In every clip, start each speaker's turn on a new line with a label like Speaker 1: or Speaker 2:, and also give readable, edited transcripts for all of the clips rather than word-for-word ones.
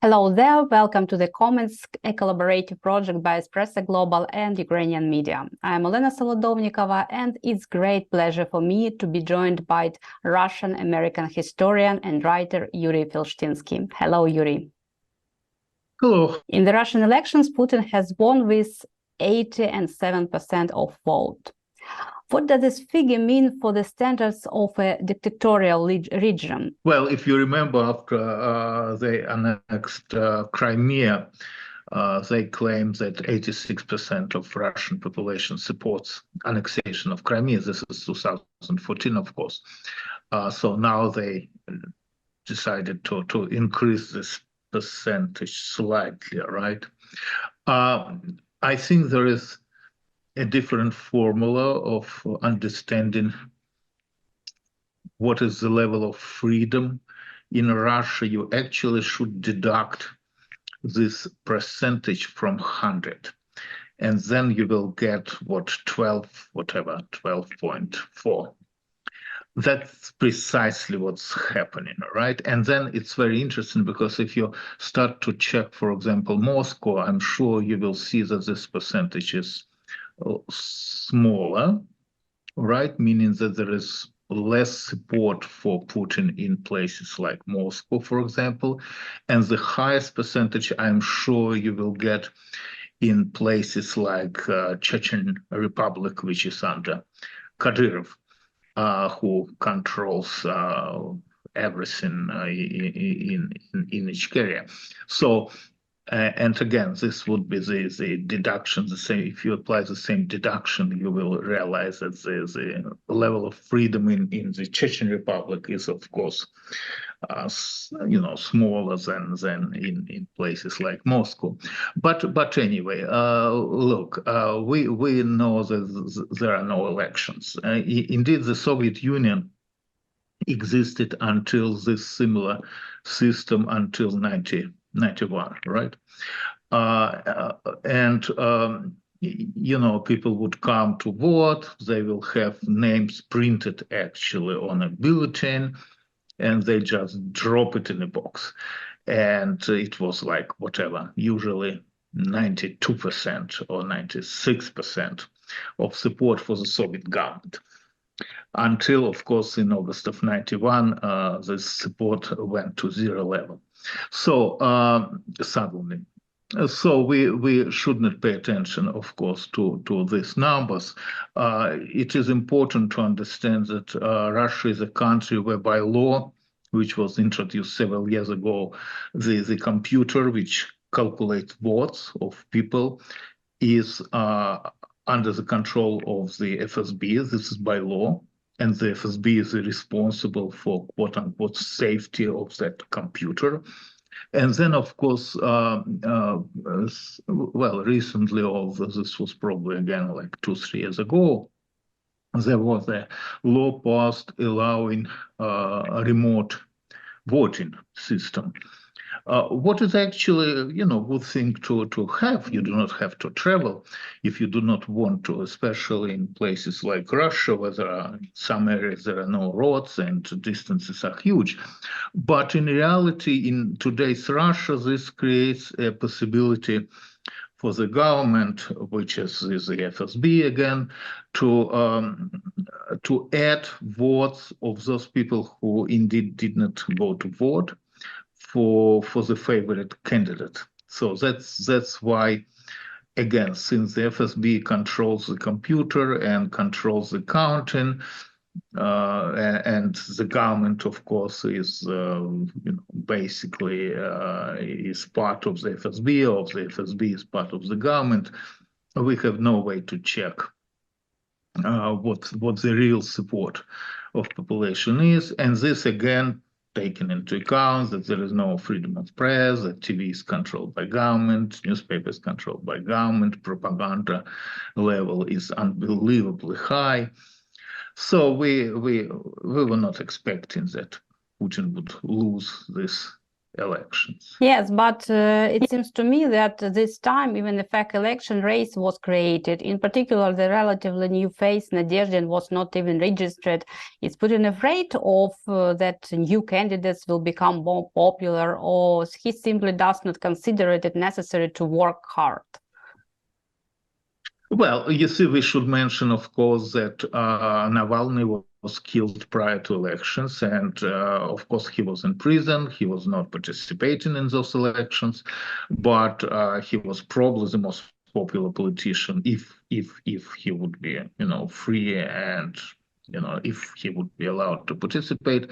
Speaker 1: Hello there, welcome to the Comments, a collaborative project by Espreso.Global and Ukrainian media. I'm Olena Solodovnikova, and it's great pleasure for me to be joined by Russian-American historian and writer Yuri Felshtinsky. Hello, Yuri.
Speaker 2: Hello.
Speaker 1: In the Russian elections, Putin has won with 87% of vote. What does this figure mean for the standards of a dictatorial region?
Speaker 2: Well, if you remember, after they annexed Crimea, they claimed that 86% of Russian population supports annexation of Crimea. This is 2014, of course. So now they decided to increase this percentage slightly, right? I think there is a different formula of understanding what is the level of freedom in Russia. You actually should deduct this percentage from 100, and then you will get what 12.4. That's precisely what's happening, right? And then it's very interesting because if you start to check, for example, Moscow, I'm sure you will see that this percentage is smaller, right? Meaning that there is less support for Putin in places like Moscow, for example, and the highest percentage I'm sure you will get in places like Chechen Republic, which is under Kadyrov, who controls everything in Ichkeria. So. And again, this would be the deduction. The same. If you apply the same deduction, you will realize that the level of freedom in the Chechen Republic is, of course, smaller than in places like Moscow. But anyway, look, we know that there are no elections. Indeed, the Soviet Union existed until this similar system until 1991, right? People would come to vote. They will have names printed actually on a bulletin, and they just drop it in a box. And it was like whatever, usually 92% or 96% of support for the Soviet government. Until, of course, in August of 91, this support went to zero level. So suddenly, so we should not pay attention, of course, to these numbers. It is important to understand that Russia is a country where by law, which was introduced several years ago, the computer which calculates votes of people is under the control of the FSB. This is by law. And the FSB is responsible for quote-unquote safety of that computer. And then, of course, recently, this was probably again like 2-3 years ago, there was a law passed allowing a remote voting system. What is actually, good thing to have. You do not have to travel if you do not want to, especially in places like Russia, where there are some areas there are no roads and distances are huge. But in reality, in today's Russia, this creates a possibility for the government, which is the FSB again, to add votes of those people who indeed did not go to vote for the favorite candidate. So that's why, again, since the FSB controls the computer and controls the counting, and the government, of course, is basically is part of the FSB, or the FSB is part of the government, we have no way to check what the real support of population is, and this again taken into account that there is no freedom of press, that TV is controlled by government, newspapers controlled by government, propaganda level is unbelievably high. So we were not expecting that Putin would lose this elections.
Speaker 1: Yes, but it seems to me that this time even a fake election race was created. In particular, the relatively new face Nadezhdin was not even registered. Is Putin afraid of that new candidates will become more popular, or he simply does not consider it necessary to work hard?
Speaker 2: Well, you see, we should mention, of course, that Navalny was killed prior to elections, and of course he was in prison. He was not participating in those elections, but he was probably the most popular politician if he would be, free and if he would be allowed to participate.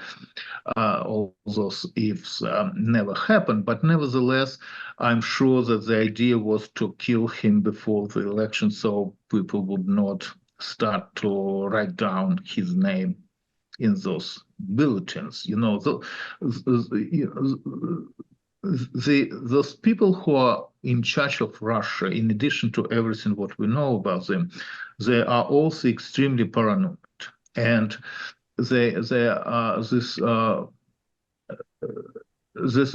Speaker 2: All those ifs never happened, but nevertheless, I'm sure that the idea was to kill him before the election so people would not start to write down his name in those bulletins. Those people who are in charge of Russia, in addition to everything what we know about them, they are also extremely paranoid, and this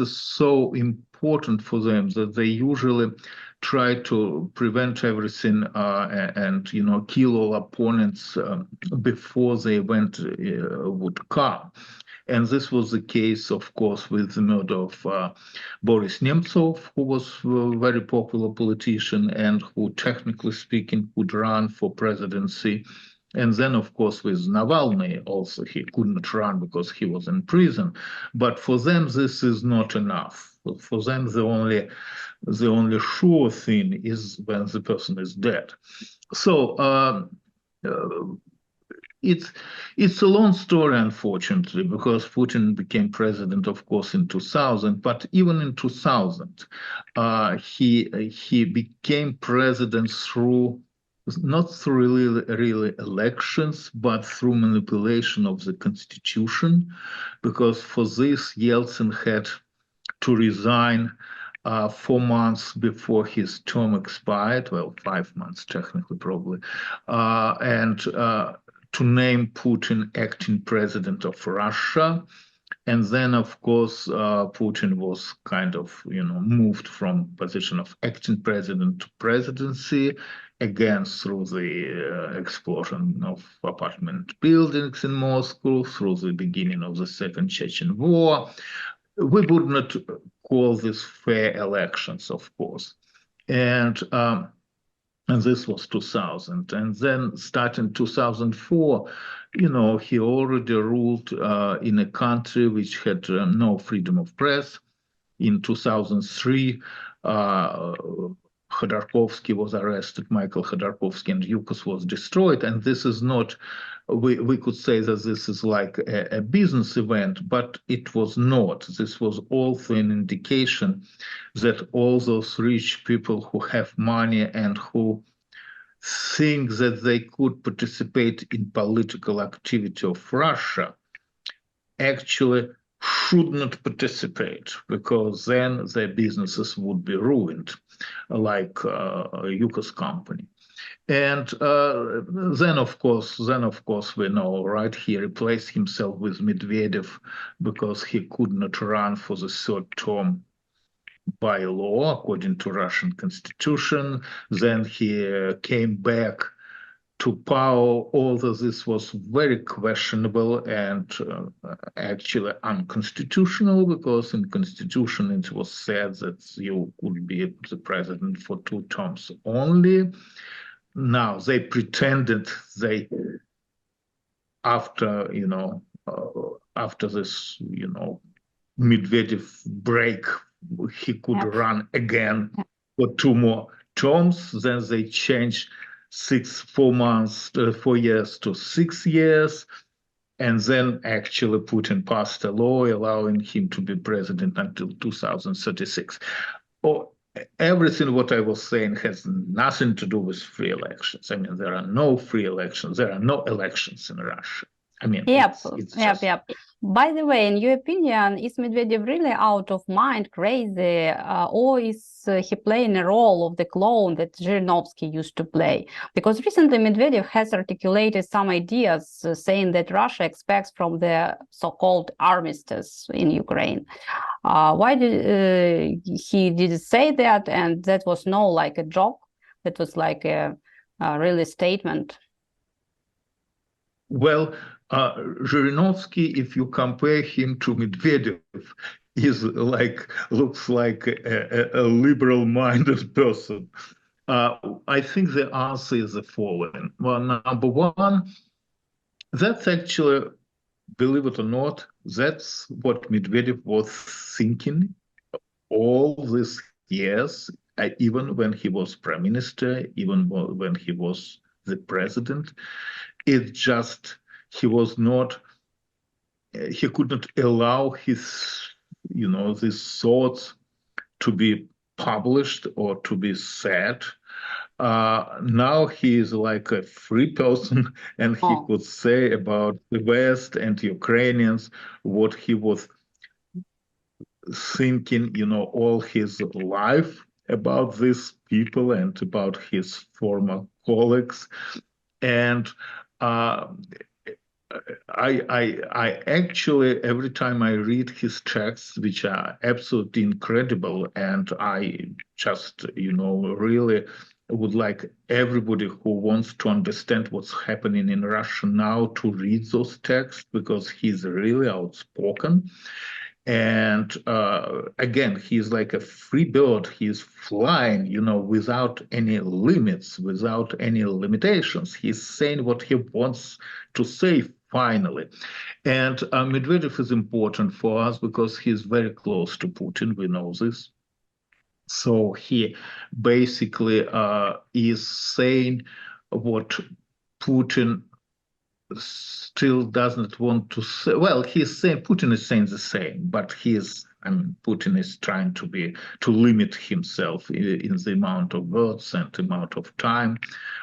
Speaker 2: is so important for them that they usually try to prevent everything and kill all opponents before the event would come. And this was the case, of course, with the murder of Boris Nemtsov, who was a very popular politician and who, technically speaking, would run for presidency. And then, of course, with Navalny, also he could not run because he was in prison. But for them, this is not enough. For them, the only sure thing is when the person is dead. So it's a long story, unfortunately, because Putin became president, of course, in 2000. But even in 2000, he became president not through really elections, but through manipulation of the constitution, because for this Yeltsin had to resign 4 months before his term expired, well, 5 months technically, probably, and to name Putin acting president of Russia. And then, of course, Putin was kind of, moved from position of acting president to presidency, again through the explosion of apartment buildings in Moscow, through the beginning of the Second Chechen War. We would not call this fair elections, of course. And this was 2000. And then starting 2004, he already ruled in a country which had no freedom of press. In 2003, Khodorkovsky was arrested, Michael Khodorkovsky, and Yukos was destroyed. And this is not, we could say that this is like a business event, but it was not. This was also an indication that all those rich people who have money and who think that they could participate in political activity of Russia actually should not participate, because then their businesses would be ruined, like Yukos company. And then, of course, we know, right? He replaced himself with Medvedev because he could not run for the third term by law, according to Russian constitution. Then he came back to power, although this was very questionable and actually unconstitutional, because in constitution it was said that you could be the president for 2 terms only. Now they pretended after this Medvedev break, he could run again for 2 more terms. Then they changed 4 years to 6 years. And then actually Putin passed a law allowing him to be president until 2036. Everything what I was saying has nothing to do with free elections. I mean, there are no free elections. There are no elections in Russia. I mean,
Speaker 1: Yep,
Speaker 2: it's
Speaker 1: yep,
Speaker 2: just.
Speaker 1: yep. By the way, in your opinion, is Medvedev really out of mind, crazy, or is he playing a role of the clone that Zhirinovsky used to play? Because recently Medvedev has articulated some ideas saying that Russia expects from the so-called armistice in Ukraine. Why did he did say that? And that was no like a joke. That was like a really statement.
Speaker 2: Well, Zhirinovsky, if you compare him to Medvedev, is looks like a liberal-minded person. I think the answer is the following. Well, number one, that's actually, believe it or not, that's what Medvedev was thinking all these years, even when he was prime minister, even when he was the president. It just, he was not, he could not allow his, these thoughts to be published or to be said. Now he is like a free person, and he
Speaker 1: Oh.
Speaker 2: could say about the West and Ukrainians what he was thinking, all his life about these people and about his former colleagues. And I actually, every time I read his texts, which are absolutely incredible, and I just, really would like everybody who wants to understand what's happening in Russia now to read those texts, because he's really outspoken. And again, he's like a free bird. He's flying, without any limits, without any limitations. He's saying what he wants to say finally. And Medvedev is important for us because he's very close to Putin. We know this. So he basically is saying what Putin still doesn't want to say. Well, Putin is saying the same, but Putin is trying to limit himself in the amount of words and amount of time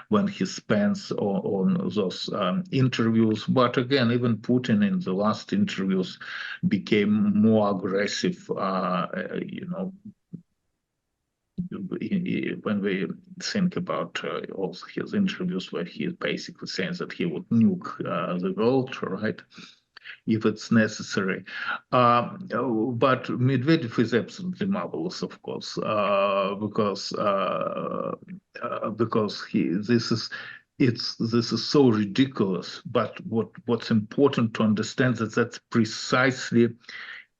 Speaker 2: when he spends on those interviews. But again, even Putin in the last interviews became more aggressive, when we think about all his interviews where he is basically saying that he would nuke the world, right, if it's necessary. But Medvedev is absolutely marvelous, of course, because this is so ridiculous. But what's important to understand is that's precisely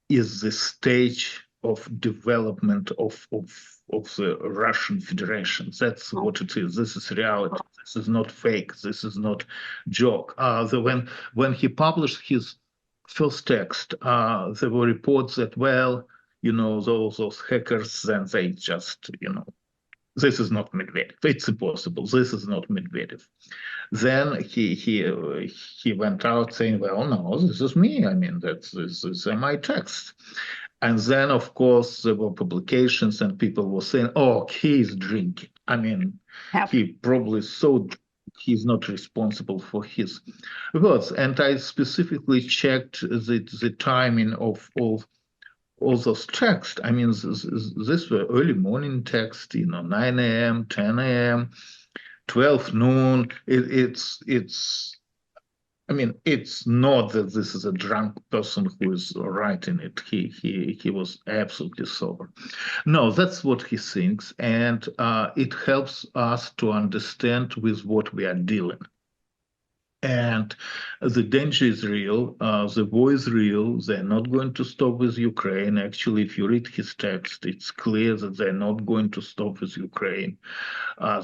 Speaker 2: is the stage of development of the Russian Federation. That's what it is. This is reality. This is not fake. This is not joke. When he published his first text, there were reports that, well, those hackers, then they just, this is not Medvedev. It's impossible. This is not Medvedev. Then he went out saying, well, no, this is me. I mean, this is my text. And then, of course, there were publications and people were saying, oh, he's drinking. I mean,
Speaker 1: Yep.
Speaker 2: he probably he's not responsible for his words. And I specifically checked the timing of all those texts. I mean, this were early morning texts, 9 a.m., 10 a.m., 12 noon. It's not that this is a drunk person who is writing it. He was absolutely sober. No, that's what he thinks, and it helps us to understand with what we are dealing. And the danger is real. The war is real. They're not going to stop with Ukraine. Actually, if you read his text, it's clear that they're not going to stop with Ukraine.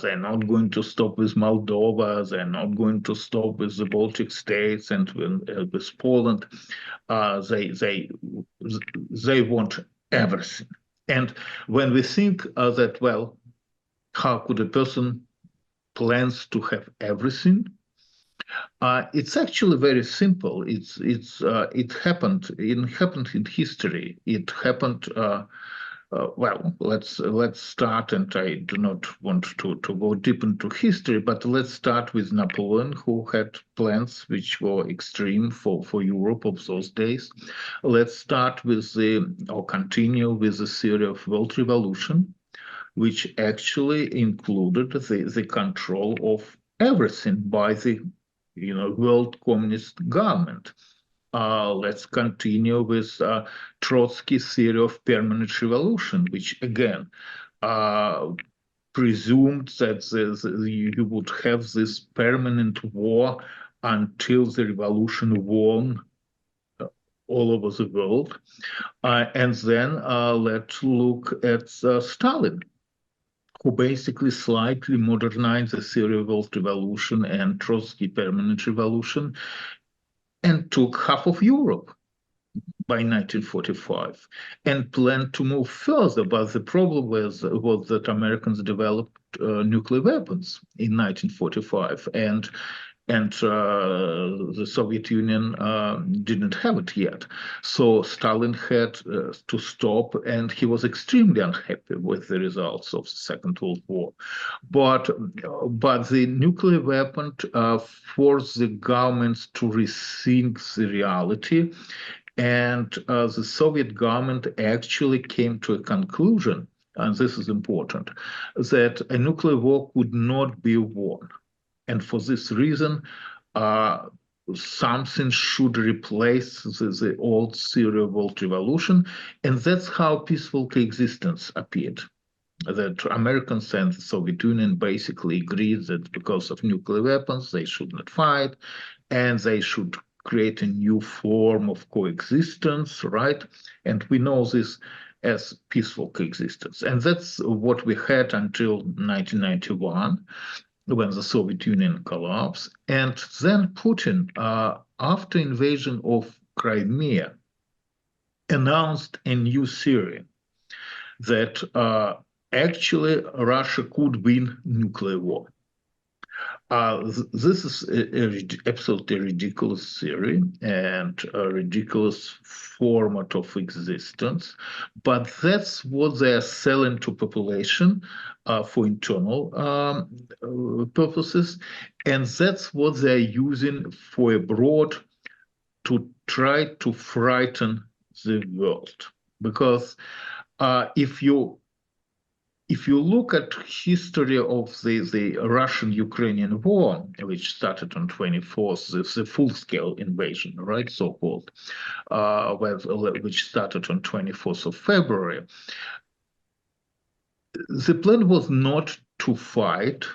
Speaker 2: They're not going to stop with Moldova. They're not going to stop with the Baltic states and with Poland. They want everything. And when we think that, well, how could a person plans to have everything? It's actually very simple. It happened. It happened in history. It happened Well, let's start, and I do not want to go deep into history, but let's start with Napoleon, who had plans which were extreme for Europe of those days. Let's start with or continue with the theory of world revolution, which actually included the control of everything by the world communist government. Let's continue with Trotsky's theory of permanent revolution, which again presumed that you would have this permanent war until the revolution won all over the world. And then let's look at Stalin, who basically slightly modernized the theory of world revolution and Trotsky permanent revolution, and took half of Europe by 1945 and planned to move further. But the problem was that Americans developed nuclear weapons in 1945, and the Soviet Union didn't have it yet. So Stalin had to stop, and he was extremely unhappy with the results of the Second World War. But the nuclear weapon forced the governments to rethink the reality, and the Soviet government actually came to a conclusion, and this is important, that a nuclear war could not be won. And for this reason, something should replace the old theory of world revolution. And that's how peaceful coexistence appeared. That Americans and the Soviet Union basically agreed that because of nuclear weapons, they should not fight, and they should create a new form of coexistence, right? And we know this as peaceful coexistence. And that's what we had until 1991. When the Soviet Union collapsed. And then Putin, after invasion of Crimea, announced a new theory that actually Russia could win nuclear war. This is absolutely ridiculous theory and a ridiculous format of existence, but that's what they are selling to population for internal purposes, and that's what they're using for abroad to try to frighten the world. Because if you look at history of the Russian-Ukrainian war, which started on 24th, the full-scale invasion, right, so-called, which started on 24th of February, the plan was not to fight.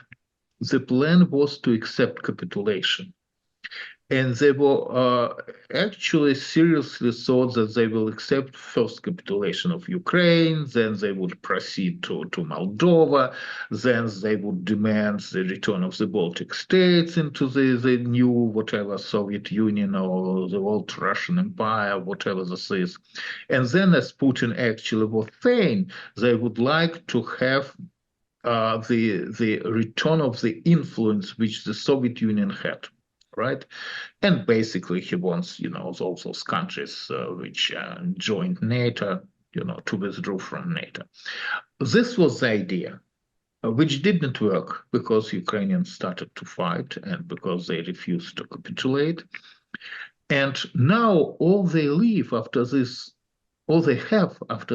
Speaker 2: The plan was to accept capitulation. And they were actually seriously thought that they will accept first capitulation of Ukraine, then they would proceed to Moldova, then they would demand the return of the Baltic states into the new whatever Soviet Union or the old Russian Empire, whatever this is. And then, as Putin actually was saying, they would like to have the return of the influence which the Soviet Union had. Right, and basically he wants, all those countries which joined NATO, to withdraw from NATO. This was the idea, which didn't work because Ukrainians started to fight and because they refused to capitulate. And now all they have after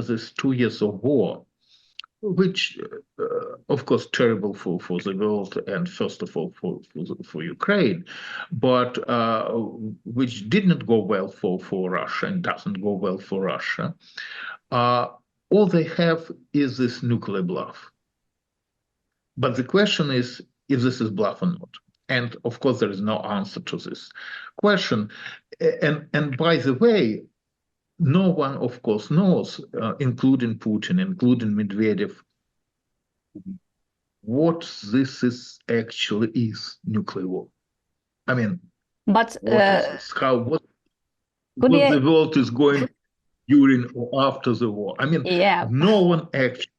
Speaker 2: this 2 years of war, which, of course, terrible for the world and first of all for Ukraine, but which didn't go well for Russia and doesn't go well for Russia. All they have is this nuclear bluff. But the question is if this is bluff or not. And of course, there is no answer to this question. And by the way, no one, of course, knows, including Putin, including Medvedev, what this is actually is nuclear war. I mean,
Speaker 1: but
Speaker 2: what is this? What the world is going during or after the war. I mean, no one actually,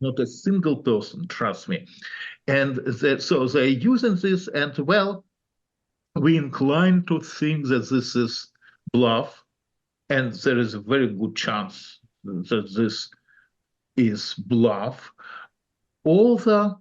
Speaker 2: not a single person, trust me. And so they're using this, and well, we incline to think that this is bluff. And there is a very good chance that this is bluff, although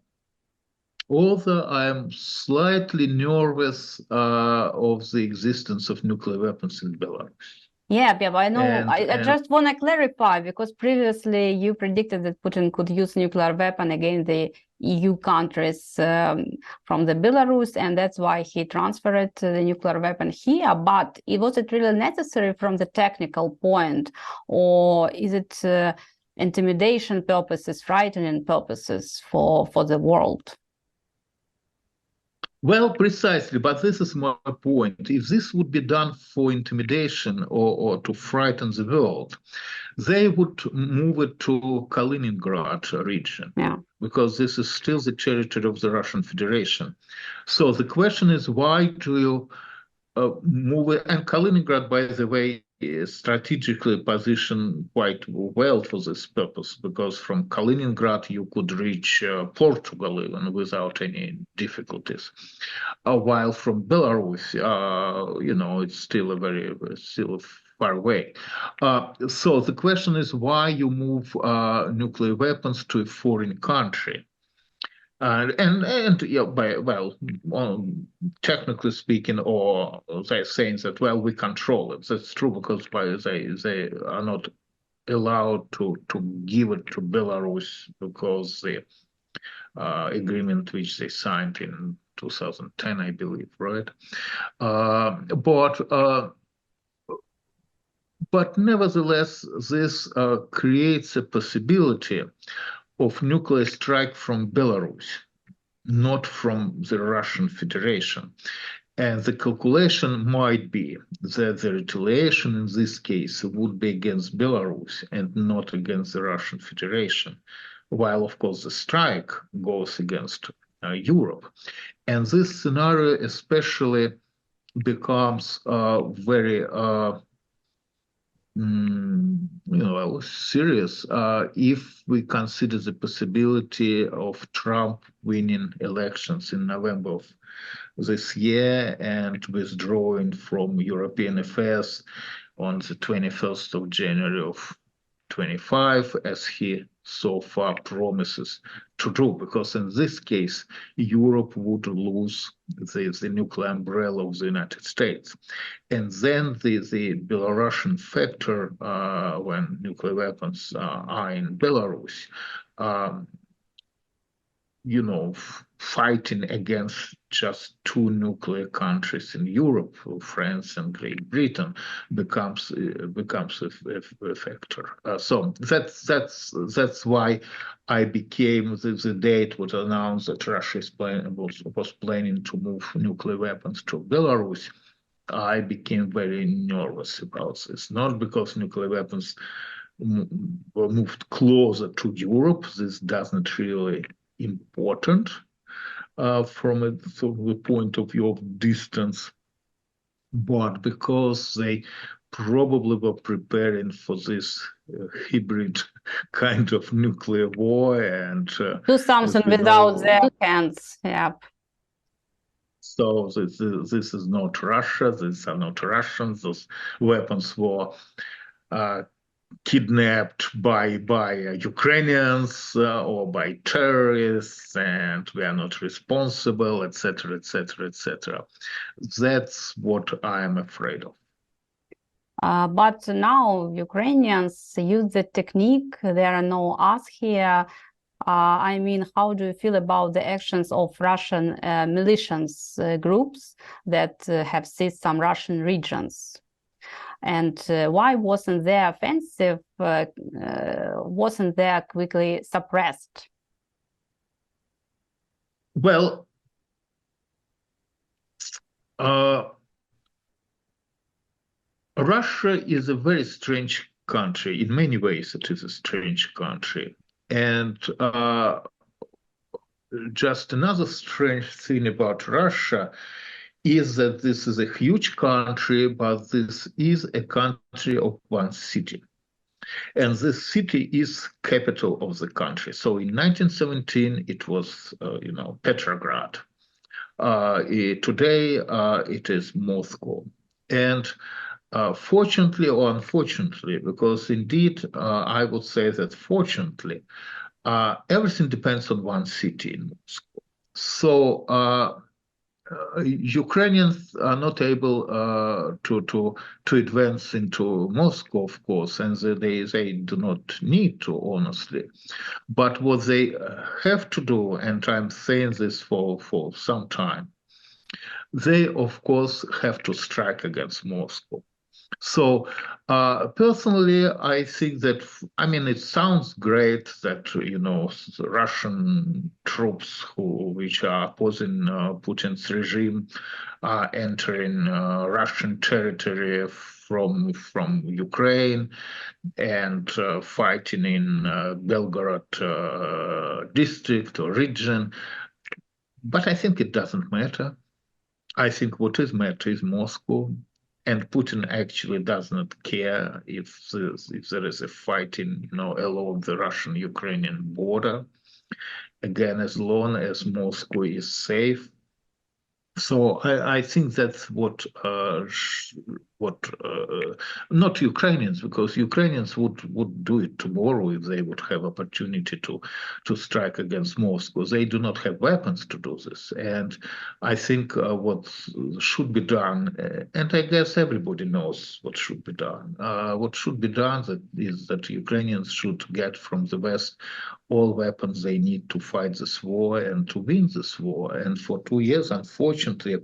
Speaker 2: I'm slightly nervous of the existence of nuclear weapons in Belarus.
Speaker 1: Yeah, but I know. I
Speaker 2: And
Speaker 1: just want to clarify, because previously you predicted that Putin could use nuclear weapon against the EU countries from the Belarus, and that's why he transferred the nuclear weapon here. But was it really necessary from the technical point, or is it intimidation purposes, frightening purposes for the world?
Speaker 2: well, precisely, but this is my point. If this would be done for intimidation or to frighten the world, they would move it to Kaliningrad region, because this is still the territory of the Russian Federation. So the question is, why do you move it? And Kaliningrad, by the way, is strategically positioned quite well for this purpose, because from Kaliningrad you could reach Portugal even without any difficulties. While from Belarus, it's still far away. So the question is why you move nuclear weapons to a foreign country. Technically speaking, or they're saying that, well, we control it. That's true, because they are not allowed to give it to Belarus, because the agreement which they signed in 2010, I believe, right? But nevertheless, this creates a possibility of nuclear strike from Belarus, not from the Russian Federation. And the calculation might be that the retaliation in this case would be against Belarus and not against the Russian Federation, while, of course, the strike goes against Europe. And this scenario especially becomes very serious if we consider the possibility of Trump winning elections in November of this year and withdrawing from European affairs on the 21st of January of 25, as he so far promises to do, because in this case, Europe would lose the nuclear umbrella of the United States. And then the Belarusian factor, when nuclear weapons are in Belarus, fighting against just two nuclear countries in Europe, France and Great Britain, becomes a factor. So that's why I became the date was announced that Russia was planning to move nuclear weapons to Belarus. I became very nervous about this, not because nuclear weapons were moved closer to Europe. This doesn't really important from the point of view of distance, but because they probably were preparing for this hybrid kind of nuclear war and
Speaker 1: do something without their hands. Yep.
Speaker 2: So this is not Russia. These are not Russians. Those weapons were kidnapped by Ukrainians or by terrorists, and we are not responsible, etc., etc., etc. That's what I am afraid of.
Speaker 1: But now Ukrainians use the technique. There are no us here. I mean, how do you feel about the actions of Russian militias groups that have seized some Russian regions? And why wasn't their offensive, wasn't there quickly suppressed?
Speaker 2: Well, Russia is a very strange country. In many ways, it is a strange country. And just another strange thing about Russia is that this is a huge country, but this is a country of one city. And this city is capital of the country. So in 1917, it was, Petrograd. Today, it is Moscow. And fortunately or unfortunately, because indeed I would say that fortunately, everything depends on one city in Moscow. So Ukrainians are not able to advance into Moscow, of course, and they do not need to, honestly. But what they have to do, and I'm saying this for some time, they of course have to strike against Moscow. So personally, I think that, I mean, it sounds great that, Russian troops which are opposing Putin's regime are entering Russian territory from Ukraine and fighting in Belgorod district or region. But I think it doesn't matter. I think what is matter is Moscow, and Putin actually does not care if there is a fighting, along the Russian-Ukrainian border. Again, as long as Moscow is safe. So I think that's what not Ukrainians, because Ukrainians would do it tomorrow if they would have opportunity to strike against Moscow. They do not have weapons to do this, and I think what should be done, and I guess everybody knows what should be done. What should be done is that Ukrainians should get from the West all weapons they need to fight this war and to win this war. And for 2 years, unfortunately,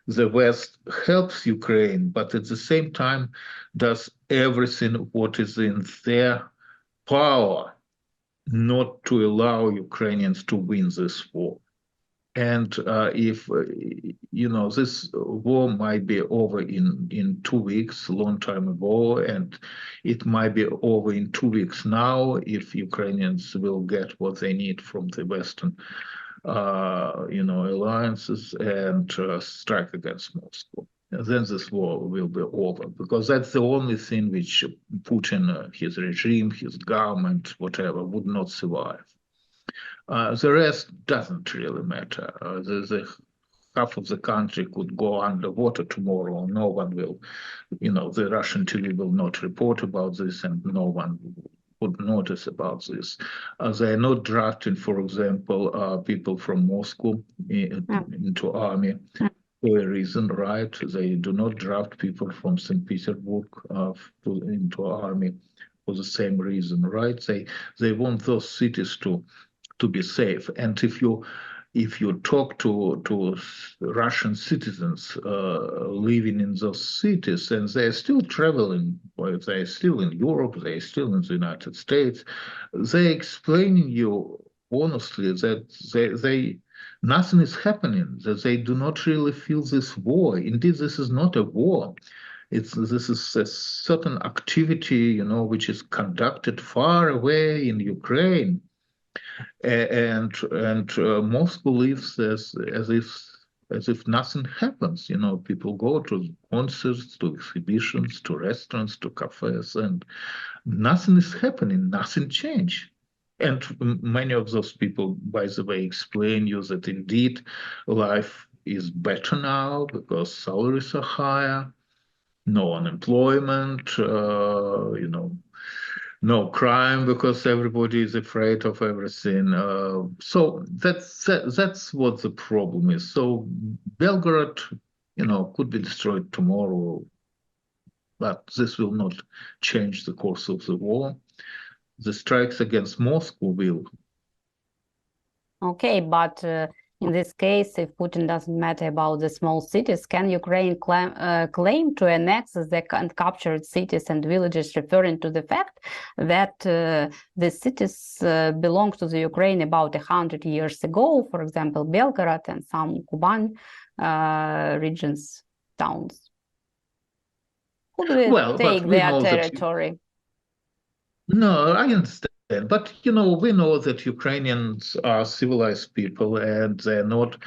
Speaker 2: the West helps Ukraine, but at the same time does everything what is in their power not to allow Ukrainians to win this war. And if, this war might be over in 2 weeks, a long time ago, and it might be over in 2 weeks now if Ukrainians will get what they need from the Western, alliances and strike against Moscow. And then this war will be over, because that's the only thing which Putin, his regime, his government, whatever, would not survive. The rest doesn't really matter. The half of the country could go underwater tomorrow. No one will, the Russian TV will not report about this, and no one would notice about this. They are not drafting, for example, people from Moscow into army for a reason, right? They do not draft people from St. Petersburg into army for the same reason, right? They want those cities to be safe. And if you talk to Russian citizens living in those cities, and they're still traveling, or they're still in Europe, they're still in the United States, they're explaining you honestly that they nothing is happening, that they do not really feel this war. Indeed, this is not a war. This is a certain activity, which is conducted far away in Ukraine. And Moscow lives as if nothing happens. People go to concerts, to exhibitions, to restaurants, to cafes, and nothing is happening. Nothing changed. And many of those people, by the way, explain you that indeed life is better now because salaries are higher, no unemployment, no crime because everybody is afraid of everything. So that's what the problem is. So Belgorod, could be destroyed tomorrow, but this will not change the course of the war. The strikes against Moscow will.
Speaker 1: Okay, but in this case, if Putin doesn't matter about the small cities, can Ukraine claim to annex the captured cities and villages, referring to the fact that the cities belonged to the Ukraine about 100 years ago, for example, Belgorod and some Kuban regions, towns? Who will take their territory?
Speaker 2: No, I understand. But, we know that Ukrainians are civilized people and they're not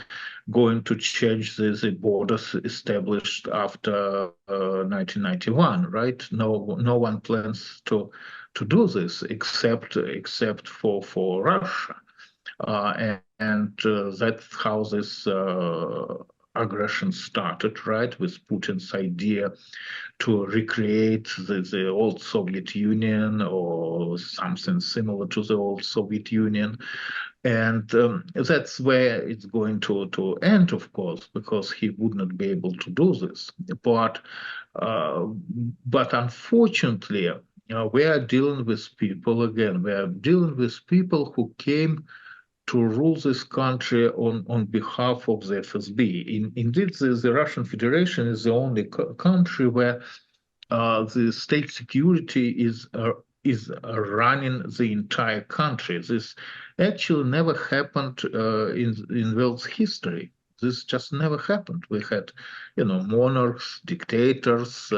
Speaker 2: going to change the borders established after 1991, right? No one plans to do this except for Russia. And that's how this aggression started, right, with Putin's idea to recreate the old Soviet Union or something similar to the old Soviet Union. And that's where it's going to end, of course, because he would not be able to do this. But unfortunately, we are dealing with people again. We are dealing with people who came to rule this country on behalf of the FSB. Indeed, the Russian Federation is the only country where the state security is running the entire country. This actually never happened in world's history. This just never happened. We had, monarchs, dictators,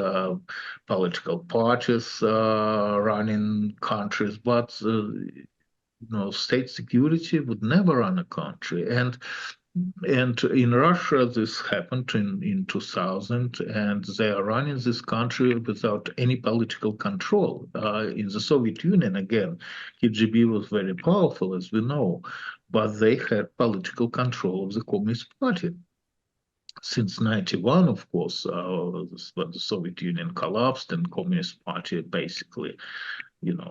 Speaker 2: political parties running countries, but state security would never run a country. And in Russia, this happened in 2000, and they are running this country without any political control. In the Soviet Union, again, KGB was very powerful, as we know, but they had political control of the Communist Party. Since 91, of course, when the Soviet Union collapsed and Communist Party basically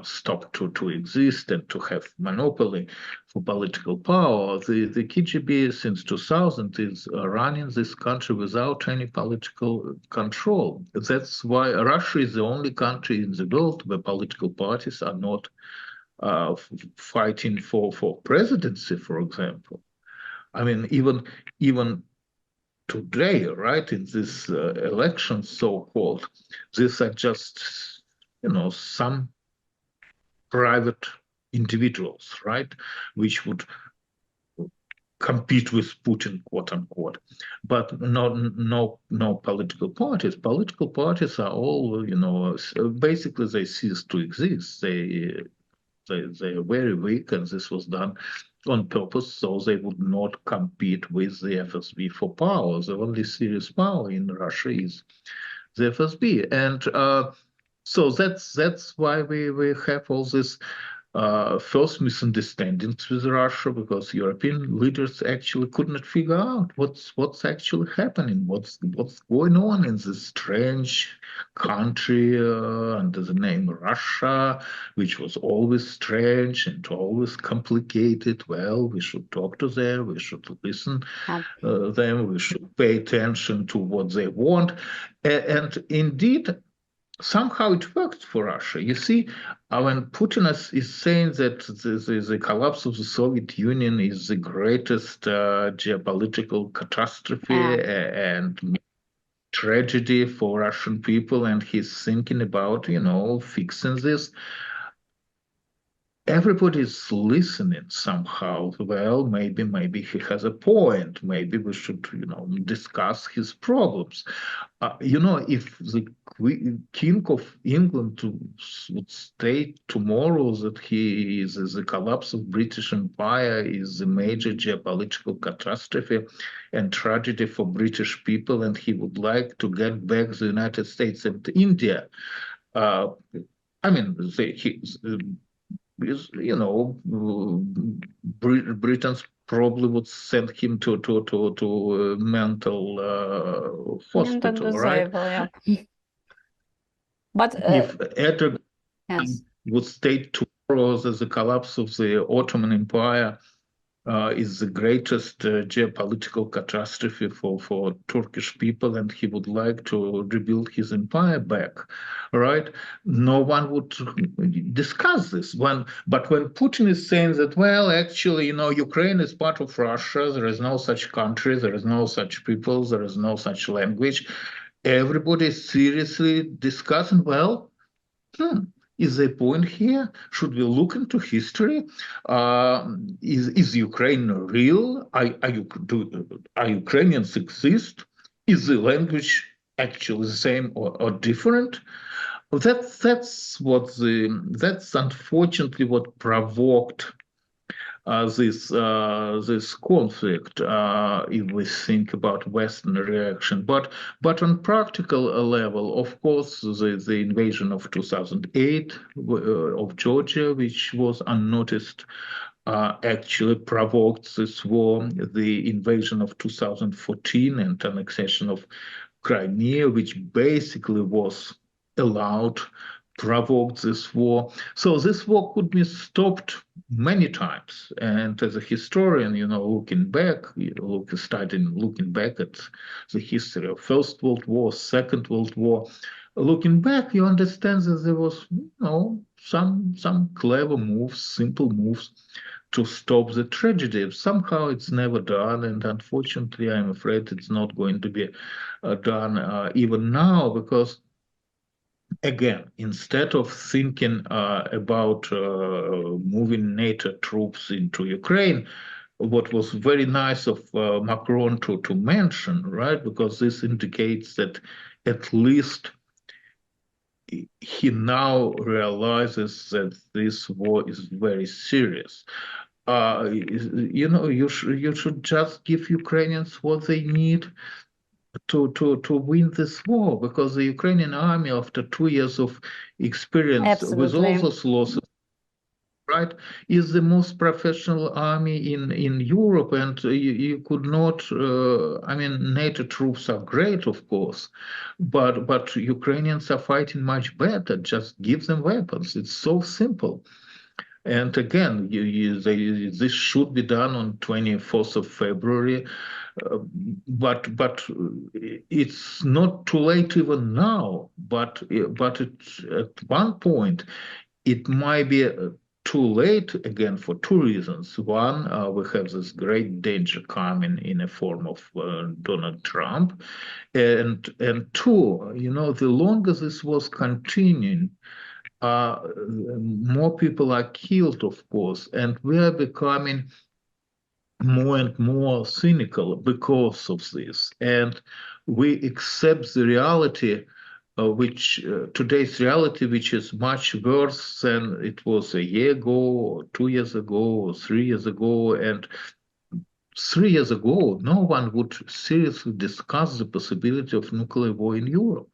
Speaker 2: stopped to exist and to have monopoly for political power, the KGB since 2000 is running this country without any political control. That's why Russia is the only country in the world where political parties are not fighting for presidency, for example. I mean, even today, right, in this election, so-called, these are just, some private individuals, right, which would compete with Putin, quote unquote, but no political parties. Political parties are all, basically they cease to exist. They are very weak, and this was done on purpose, so they would not compete with the FSB for power. The only serious power in Russia is the FSB, and so that's why we have all this first misunderstandings with Russia, because European leaders actually could not figure out what's actually happening, what's going on in this strange country under the name Russia, which was always strange and always complicated. Well, we should talk to them, we should listen them, we should pay attention to what they want, and indeed, somehow it worked for Russia. You see, when Putin is saying that the collapse of the Soviet Union is the greatest geopolitical catastrophe and tragedy for Russian people, and he's thinking about, fixing this, everybody's listening somehow. Well, maybe he has a point. Maybe we should, discuss his problems. If the King of England would state tomorrow that the collapse of British Empire is a major geopolitical catastrophe and tragedy for British people, and he would like to get back the United States and India, Britain's probably would send him to a mental hospital, right?
Speaker 1: Yeah. But
Speaker 2: if Erdogan would state tomorrow that the collapse of the Ottoman Empire is the greatest geopolitical catastrophe for Turkish people, and he would like to rebuild his empire back, right? No one would discuss this. But when Putin is saying that, well, actually, Ukraine is part of Russia, there is no such country, there is no such people, there is no such language, everybody is seriously discussing, well, is there a point here? Should we look into history? Is Ukraine real? Are Ukrainians exist? Is the language actually the same or different? That's unfortunately what provoked this conflict, if we think about Western reaction. But on practical level, of course, the invasion of 2008 of Georgia, which was unnoticed actually provoked this war, the invasion of 2014 and annexation of Crimea, which basically was allowed, provoked this war. So this war could be stopped many times. And as a historian, looking back, looking back at the history of First World War, Second World War, looking back, you understand that there was, some clever moves, simple moves to stop the tragedy. Somehow it's never done, and unfortunately, I'm afraid it's not going to be done even now, because again, instead of thinking about moving NATO troops into Ukraine, what was very nice of Macron to mention, right? Because this indicates that at least he now realizes that this war is very serious. You should just give Ukrainians what they need to win this war, because the Ukrainian army, after 2 years of experience with all
Speaker 1: Absolutely.
Speaker 2: those losses, right, is the most professional army in Europe, and you could not. I mean, NATO troops are great, of course, but Ukrainians are fighting much better. Just give them weapons. It's so simple. And again, this should be done on 24th of February, but it's not too late even now. But at one point, it might be too late again for two reasons. One, we have this great danger coming in the form of Donald Trump, and two, the longer this was continuing, more people are killed, of course, and we are becoming more and more cynical because of this. And we accept the reality, today's reality, which is much worse than it was a year ago, or 2 years ago, or 3 years ago. And 3 years ago, no one would seriously discuss the possibility of nuclear war in Europe.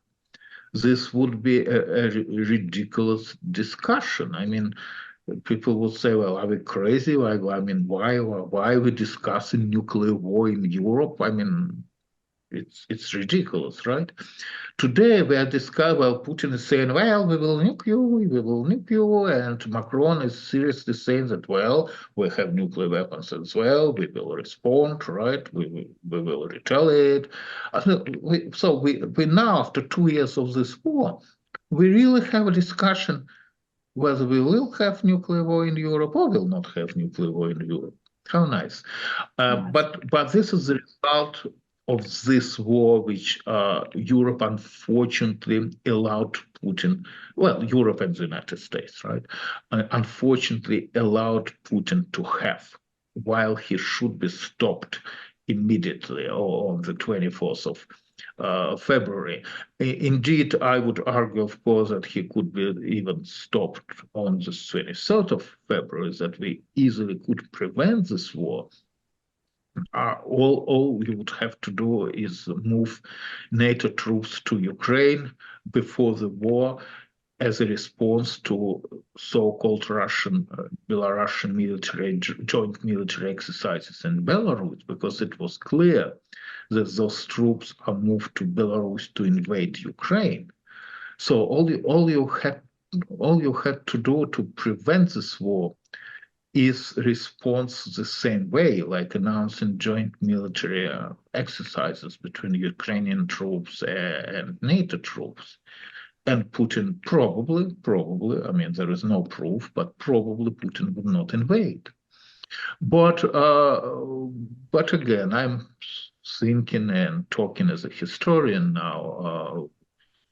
Speaker 2: This would be a ridiculous discussion. I mean, people would say, well, are we crazy? I mean, why are we discussing nuclear war in Europe? I mean, it's ridiculous, right? Today we are discussing, well, Putin is saying, well, we will nuke you, and Macron is seriously saying that, well, we have nuclear weapons as well, we will respond, right? We will retaliate. So we now, after 2 years of this war, we really have a discussion whether we will have nuclear war in Europe or will not have nuclear war in Europe. How nice. But this is the result of this war, which Europe unfortunately allowed Putin, well, Europe and the United States, right, unfortunately allowed Putin to have, while he should be stopped immediately, or on the 24th of February. Indeed, I would argue, of course, that he could be even stopped on the 23rd of February, that we easily could prevent this war. All you would have to do is move NATO troops to Ukraine before the war as a response to so-called Belarusian joint military exercises in Belarus, because it was clear that those troops are moved to Belarus to invade Ukraine. So all you had to do to prevent this war is response the same way, like announcing joint military exercises between Ukrainian troops and NATO troops. And Putin probably, I mean, there is no proof, but probably Putin would not invade. But again, I'm thinking and talking as a historian now.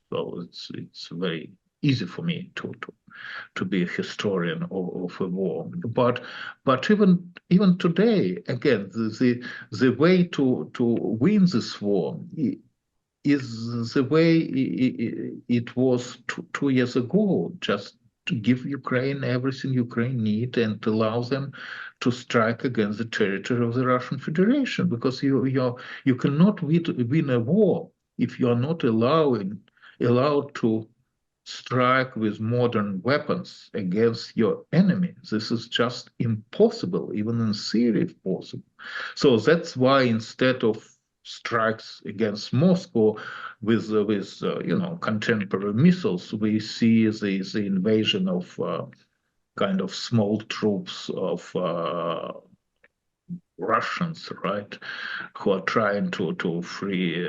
Speaker 2: So it's very easy for me to be a historian of a war. But even today, again, the way to win this war is the way it was 2 years ago, just to give Ukraine everything Ukraine needs and allow them to strike against the territory of the Russian Federation, because you cannot win a war if you are not allowed to strike with modern weapons against your enemy. This is just impossible, even in theory, if possible. So that's why instead of strikes against Moscow with contemporary missiles, we see the invasion of kind of small troops of Russians, right, who are trying to free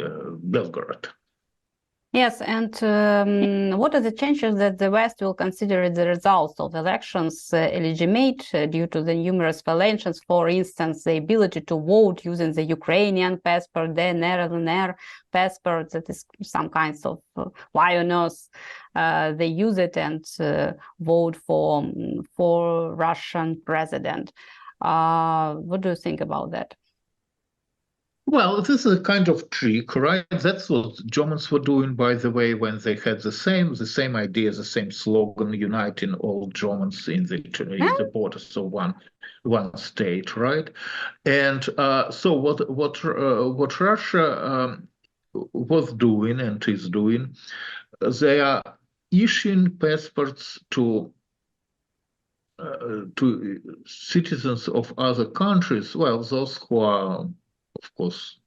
Speaker 2: Belgorod.
Speaker 1: Yes, and what are the chances that the West will consider the results of elections illegitimate due to the numerous violations? For instance, the ability to vote using the Ukrainian passport, the LNR passport, that is some kinds of lioness. They use it and vote for Russian president. What do you think about that?
Speaker 2: Well, this is a kind of trick, right? That's what Germans were doing, by the way, when they had the same idea, the same slogan, uniting all Germans in the borders of one state, right? And so what Russia was doing and is doing, they are issuing passports to citizens of other countries. Well, those who are, of course,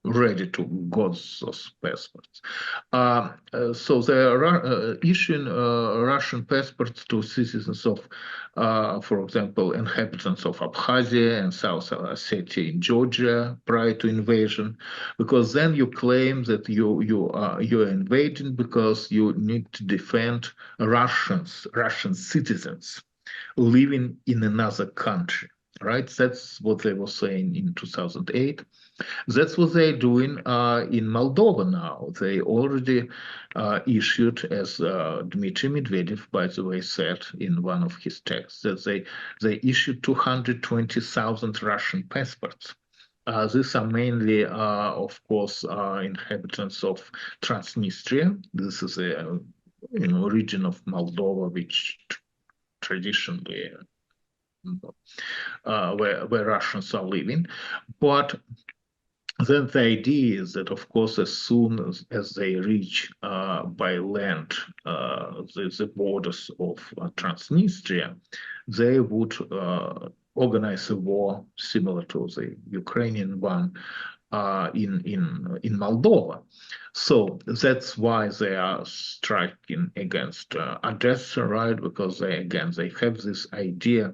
Speaker 2: ready to got those passports. So they are issuing Russian passports to citizens of, for example, inhabitants of Abkhazia and South Ossetia in Georgia prior to invasion, because then you claim that you're invading because you need to defend Russian citizens living in another country. Right, that's what they were saying in 2008. That's what they're doing in Moldova now. They already issued, as Dmitry Medvedev, by the way, said in one of his texts, that they issued 220,000 Russian passports. These are mainly, of course, inhabitants of Transnistria. This is a region of Moldova which traditionally where Russians are living, but then the idea is that, of course, as soon as they reach by land the borders of Transnistria, they would organize a war similar to the Ukrainian one in Moldova. So that's why they are striking against Odessa, right? Because they have this idea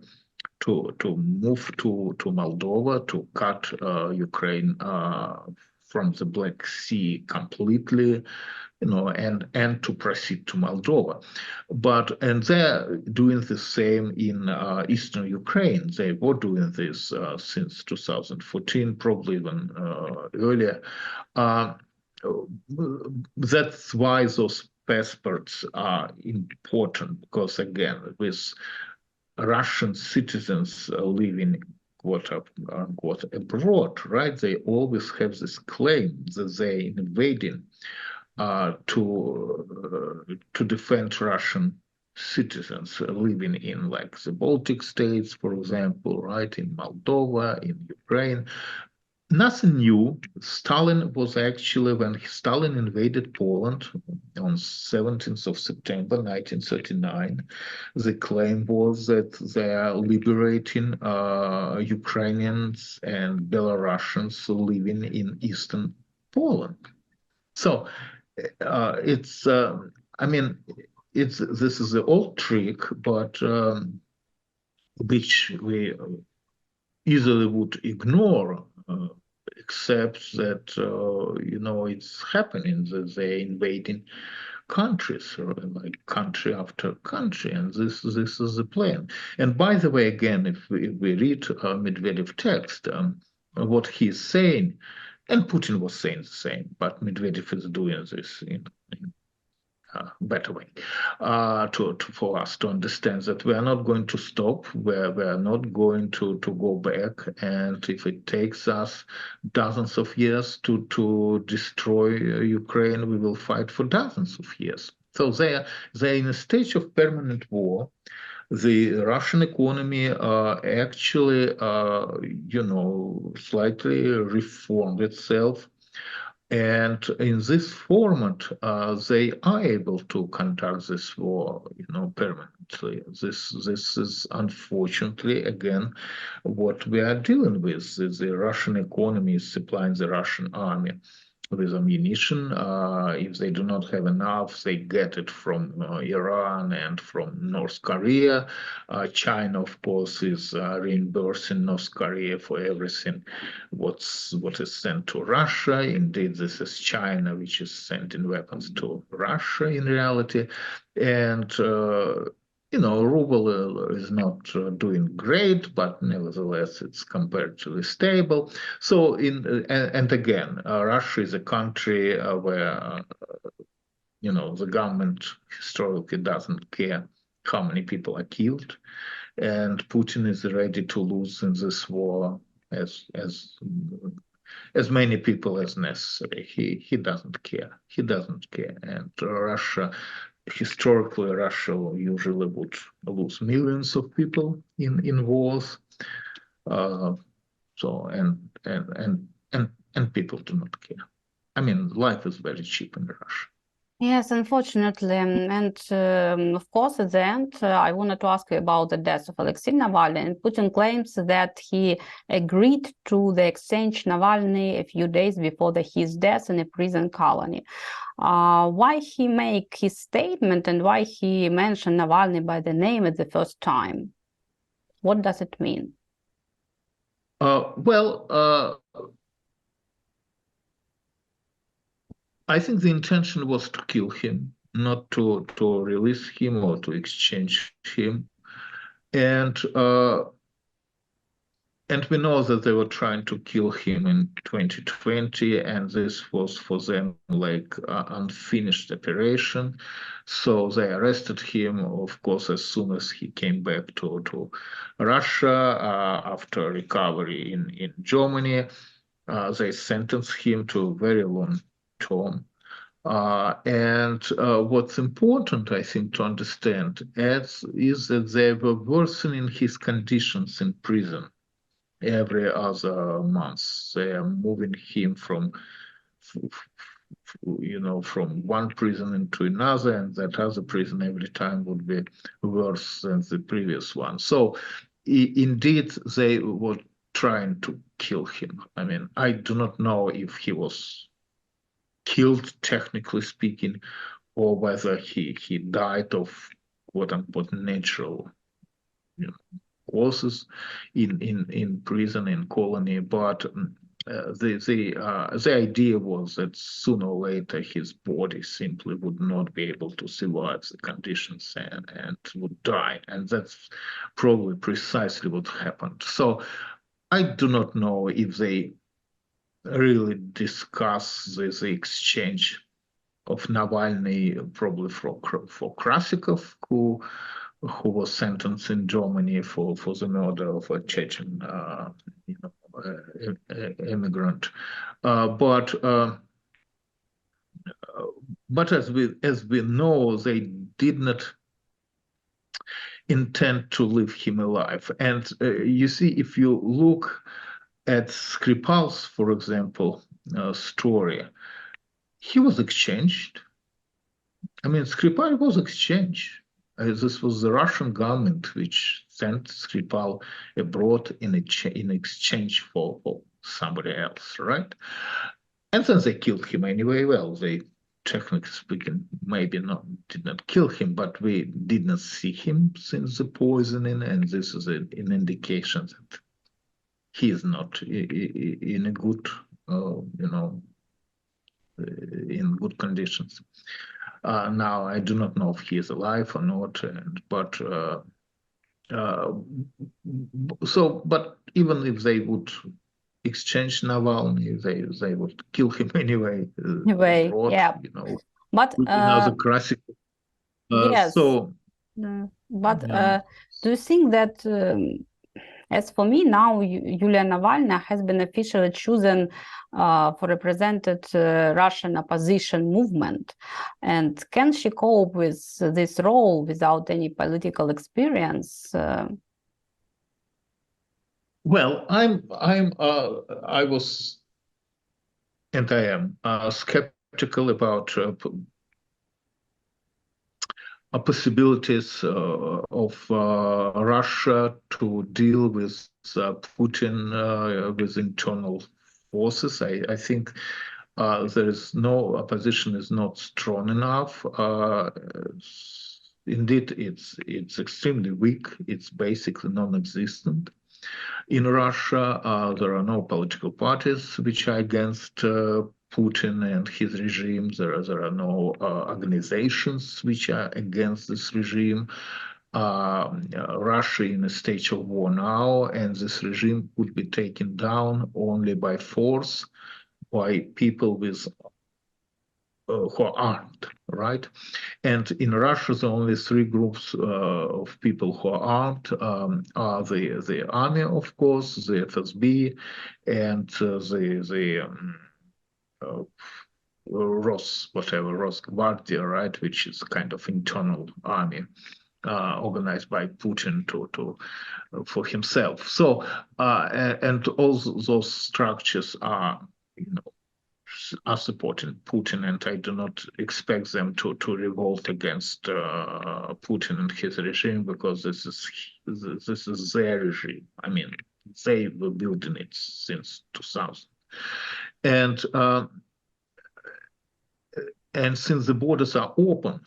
Speaker 2: to move to Moldova, to cut Ukraine from the Black Sea completely, and to proceed to Moldova. And they're doing the same in eastern Ukraine. They were doing this since 2014, probably even earlier. That's why those passports are important, because again, with Russian citizens living quote unquote abroad, right? They always have this claim that they're invading to defend Russian citizens living in like the Baltic states, for example, right? In Moldova, in Ukraine. Nothing new. Stalin was actually, when Stalin invaded Poland on 17th of September 1939, the claim was that they are liberating Ukrainians and Belarusians living in eastern Poland. So this is the old trick, but which we easily would ignore, except that it's happening, that they're invading countries, like country after country, and this is the plan. And by the way, again, if we read Medvedev text, what he's saying, and Putin was saying the same, but Medvedev is doing this in better way for us to understand that we are not going to stop, we are not going to go back, and if it takes us dozens of years to destroy Ukraine, we will fight for dozens of years. So they're in a stage of permanent war. The Russian economy actually, slightly reformed itself. And in this format, they are able to conduct this war, permanently. This is unfortunately, again, what we are dealing with. The Russian economy is supplying the Russian army with ammunition. If they do not have enough, they get it from Iran and from North Korea. China, of course, is reimbursing North Korea for everything what is sent to Russia. Indeed, this is China which is sending weapons to Russia in reality. And ruble is not doing great, but nevertheless, it's comparatively stable. So, and again, Russia is a country where the government historically doesn't care how many people are killed, and Putin is ready to lose in this war as many people as necessary. He doesn't care. He doesn't care, and historically, Russia usually would lose millions of people in wars. And people do not care. I mean, life is very cheap in Russia.
Speaker 1: Yes, unfortunately. And of course, at the end, I wanted to ask you about the death of Alexei Navalny. And Putin claims that he agreed to the exchange Navalny a few days before his death in a prison colony. Why he make his statement and why he mentioned Navalny by the name at the first time? What does it mean?
Speaker 2: I think the intention was to kill him, not to release him or to exchange him. And we know that they were trying to kill him in 2020, and this was for them like unfinished operation. So they arrested him, of course, as soon as he came back to Russia after recovery in Germany. They sentenced him to a very long term. And what's important, I think, to understand is that they were worsening his conditions in prison every other month. They are moving him from one prison into another, and that other prison every time would be worse than the previous one. So indeed, they were trying to kill him. I mean, I do not know if he was killed, technically speaking, or whether he died of quote-unquote natural causes in prison, in colony. But the idea was that sooner or later his body simply would not be able to survive the conditions and would die. And that's probably precisely what happened. So I do not know if they really discuss the exchange of Navalny, probably for Krasikov, who was sentenced in Germany for the murder of a Chechen immigrant. But as we know, they did not intend to leave him alive. And you see, if you look at Skripal's, for example, story, he was exchanged. I mean, Skripal was exchanged. This was the Russian government which sent Skripal abroad in exchange for somebody else, right? And then they killed him anyway. Well, they, technically speaking, maybe did not kill him, but we did not see him since the poisoning, and this is an indication that he is not in a good, in good conditions. Now, I do not know if he is alive or not, but even if they would exchange Navalny, they would kill him anyway. Abroad,
Speaker 1: yeah. But
Speaker 2: another classic.
Speaker 1: yes.
Speaker 2: So,
Speaker 1: but do you think that? As for me, now Yulia Navalny has been officially chosen for represented Russian opposition movement, and can she cope with this role without any political experience?
Speaker 2: Well, I was and I am skeptical about possibilities of Russia to deal with Putin with internal forces. I think there is no opposition is not strong enough. Indeed, it's extremely weak. It's basically non-existent. In Russia, there are no political parties which are against Putin and his regime. There are no organizations which are against this regime. Russia in a state of war now, and this regime could be taken down only by force, by people with who are armed, right? And in Russia, the only three groups of people who are armed are the army, of course, the FSB, and Rosgvardia, right, which is kind of internal army organized by Putin for himself. So, and all those structures are, are supporting Putin, and I do not expect them to revolt against Putin and his regime, because this is their regime. I mean, they were building it since 2000, and since the borders are open,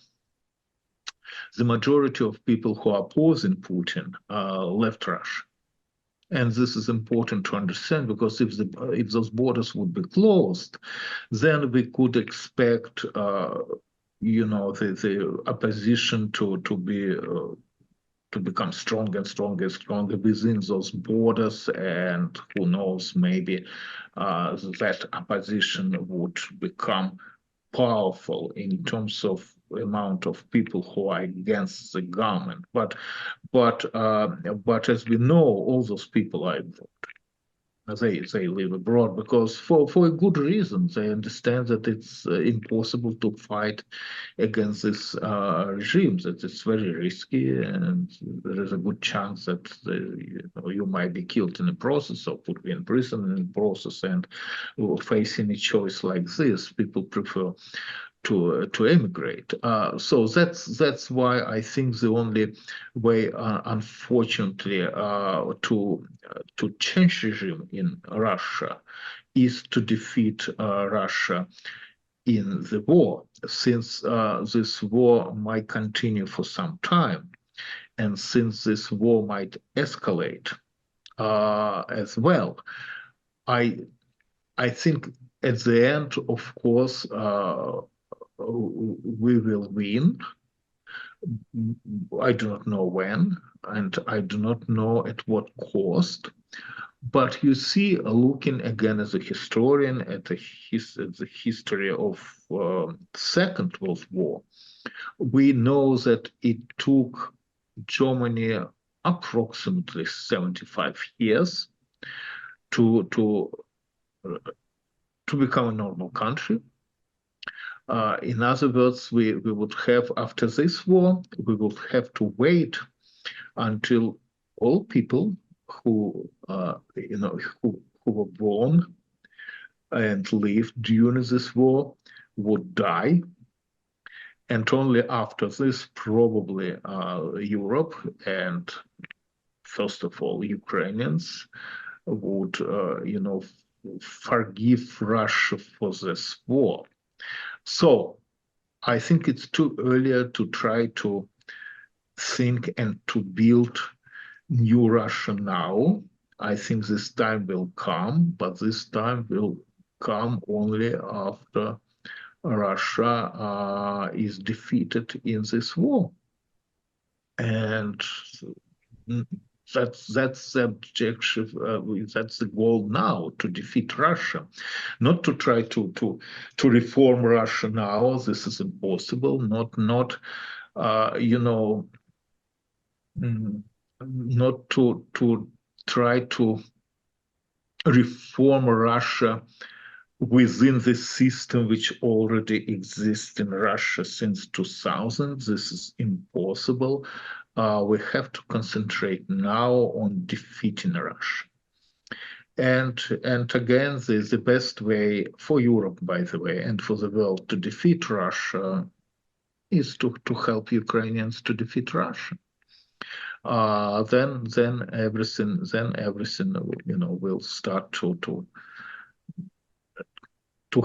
Speaker 2: the majority of people who are opposing Putin left Russia. And this is important to understand, because if those borders would be closed, then we could expect, the opposition to become stronger and stronger and stronger within those borders, and who knows, maybe that opposition would become powerful in terms of amount of people who are against the government. But as we know, all those people are abroad. They live abroad because for a good reason. They understand that it's impossible to fight against this regime, that it's very risky, and there is a good chance that you might be killed in the process, or put in prison in the process. And facing a choice like this, people prefer to emigrate. So that's why I think the only way, unfortunately, to change regime in Russia is to defeat Russia in the war, since this war might continue for some time, and since this war might escalate as well. I think at the end, of course, we will win. I do not know when, and I do not know at what cost. But you see, looking again as a historian at the history of Second World War, we know that it took Germany approximately 75 years to become a normal country. In other words, we would have, after this war, we would have to wait until all people who were born and lived during this war would die, and only after this, probably Europe, and first of all Ukrainians, would forgive Russia for this war. So I think it's too early to try to think and to build new Russia now. I think this time will come, but this time will come only after Russia is defeated in this war. And that's the objective, that's the goal now, to defeat Russia, not to try to reform Russia now. This is impossible. Not to try to reform Russia within the system which already exists in Russia since 2000. This is impossible. We have to concentrate now on defeating Russia. And again, the best way for Europe, by the way, and for the world to defeat Russia is to help Ukrainians to defeat Russia. Then everything will start to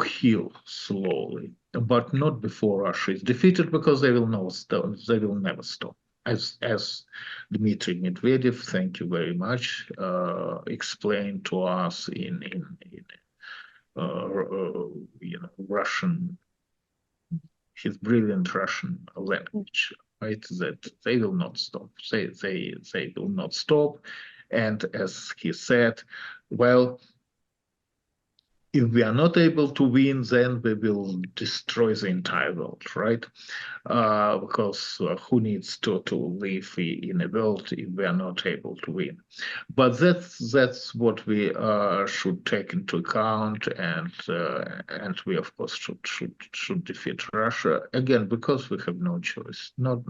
Speaker 2: heal slowly, but not before Russia is defeated, because they will never stop. As Dmitry Medvedev, thank you very much, explained to us in Russian, his brilliant Russian language, right? That they will not stop. They will not stop. And as he said, well, if we are not able to win, then we will destroy the entire world, right? Because who needs to live in a world if we are not able to win? But that's what we should take into account, and we of course should defeat Russia again, because we have no choice. Not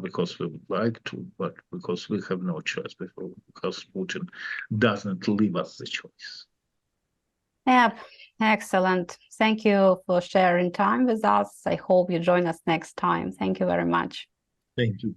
Speaker 2: because we would like to, but because we have no choice. Because Putin doesn't leave us the choice.
Speaker 1: Yeah, excellent. Thank you for sharing time with us. I hope you join us next time. Thank you very much.
Speaker 2: Thank you.